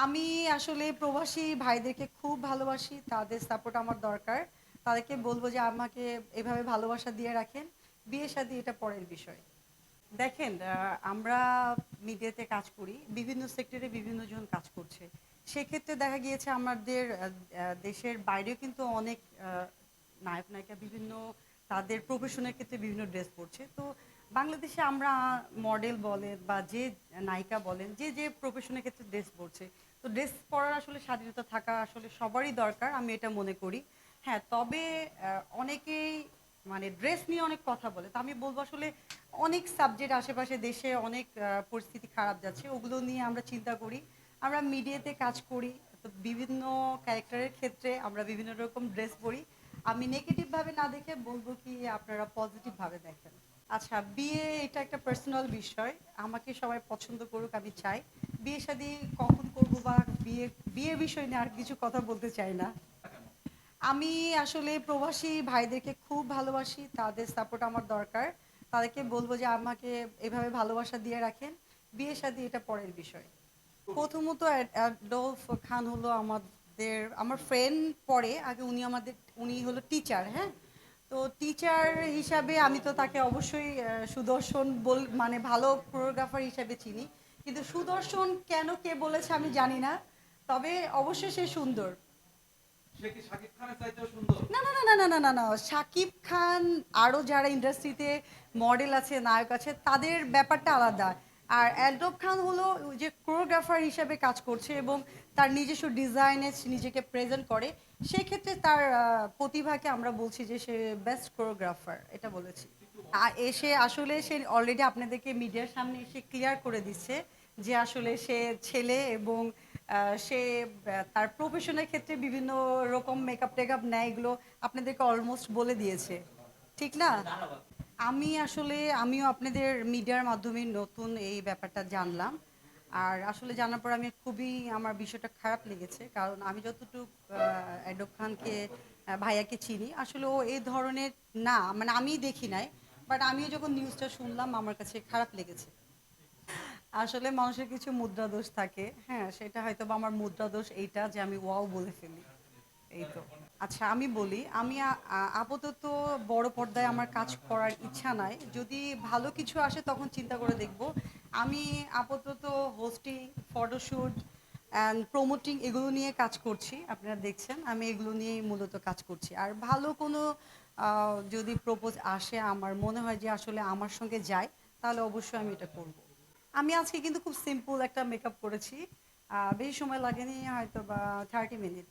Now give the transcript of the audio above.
আমি আসলে প্রবাসী ভাইদেরকে খুব ভালোবাসি। তাদের সাপোর্ট আমার দরকার। তাদেরকে বলব যে আমাকে এভাবে ভালোবাসা দিয়ে রাখেন। বিয়ে-শাদী এটা পরের বিষয়। দেখেন আমরা মিডিয়াতে কাজ করি। বিভিন্ন সেক্টরে বিভিন্ন জন কাজ করছে। সেক্ষেত্রে দেখা গিয়েছে আমাদের দেশের বাইরেও কিন্তু অনেক নায়ক-নায়িকা বিভিন্ন তাদের প্রফেশনের ক্ষেত্রে বিভিন্ন ড্রেস পড়ছে। তো বাংলাদেশে আমরা মডেল বলেন বা যে নায়িকা বলেন যে প্রফেশনের ক্ষেত্রে ড্রেস পড়ছে। তো ড্রেস পরার আসলে স্বাধীনতা থাকা আসলে সবারই দরকার আমি এটা মনে করি। হ্যাঁ, তবে অনেকেই মানে ড্রেস নিয়ে অনেক কথা বলে। তো আমি বলব আসলে অনেক সাবজেক্ট আশেপাশে দেশে অনেক পরিস্থিতি খারাপ যাচ্ছে। ওগুলো নিয়ে আমরা চিন্তা করি। আমরা মিডিয়াতে কাজ করি। তো বিভিন্ন ক্যারেক্টারের ক্ষেত্রে আমরা বিভিন্ন রকম ড্রেস পরি। আমি নেগেটিভ ভাবে না দেখে বলব কি আপনারা পজিটিভ ভাবে দেখেন। আচ্ছা, বিয়ে এটা একটা পার্সোনাল বিষয়। আমাকে সবাই পছন্দ করুক আমি চাই। বিয়ে-শাদী কখন করব বা বিয়ে বিয়ের বিষয় নিয়ে আর কিছু কথা বলতে চাই না। আমি আসলে প্রবাসী ভাইদেরকে খুব ভালোবাসি। তাদের সাপোর্ট আমার দরকার। তাদেরকে বলব যে আমাকে এভাবে ভালোবাসা দিয়ে রাখেন। বিয়ে-শাদী এটা পরের বিষয়। প্রথমত অ্যাডolf খান হলো আমার ফ্রেন্ড পড়ে। আগে উনি হলো টিচার, হ্যাঁ? তো টিচার হিসাবে আমি তো তাকে অবশ্যই সুদর্শন মানে ভালো কোরিওগ্রাফার হিসাবে চিনি। কিন্তু সুদর্শন কেন কে বলেছে আমি জানি না। তবে অবশ্যই সে সুন্দর। সে কি শাকিব খানের চাইতেও সুন্দর? না, না, না, না, না, না, না, না। শাকিব খান আরো যারা ইন্ডাস্ট্রিতে মডেল আছে, নায়ক আছে তাদের ব্যাপারটা আলাদা। আর অ্যালডব খান হলো ওই যে কোরিওগ্রাফার হিসেবে কাজ করছে এবং তার নিজস্ব ডিজাইনে নিজেকে প্রেজেন্ট করে। সেক্ষেত্রে তার প্রতিভাকে আমরা বলছি যে সে বেস্ট কোরিওগ্রাফার এটা বলেছি। এসে আসলে সে অলরেডি আপনাদেরকে মিডিয়ার সামনে এসে ক্লিয়ার করে দিচ্ছে যে আসলে সে ছেলে এবং সে তার প্রফেশনের ক্ষেত্রে বিভিন্ন রকম মেকআপ-টেকআপ নেয় এগুলো আপনাদেরকে অলমোস্ট বলে দিয়েছে। ঠিক না? আমিও আপনাদের মিডিয়ার মাধ্যমে নতুন এই ব্যাপারটা জানলাম। আর আসলে জানার পর আমার বিষয়টা খারাপ লেগেছে। কারণ আমি যতটুকু এডোব খানকে ভাইয়াকে চিনি, আসলে ও এই ধরনের না। মানে আমি দেখি নাই। বাট আমিও যখন নিউজটা শুনলাম আমার কাছে খারাপ লেগেছে। আসলে মানুষের কিছু মুদ্রা দোষ থাকে। হ্যাঁ, সেটা হয়তোবা আমার মুদ্রা দোষ এইটা যে আমি ওয়াও বলে ফেলি। এই তো। আচ্ছা আমি বলি, আমি আপাতত বড় পর্দায় আমার কাজ করার ইচ্ছা নাই। যদি ভালো কিছু আসে তখন চিন্তা করে দেখব। আমি আপাতত হোস্টিং, ফটোশুট অ্যান্ড প্রমোটিং এগুলো নিয়ে কাজ করছি। আপনারা দেখছেন আমি এগুলো নিয়েই মূলত কাজ করছি। আর ভালো কোনো যদি প্রপোজ আসে আমার মনে হয় যে আসলে আমার সঙ্গে যায়, তাহলে অবশ্যই আমি এটা করব। আমি আজকে কিন্তু খুব সিম্পল একটা মেকআপ করেছি। বেশি সময় লাগেনি হয়তো বা 30 মিনিট।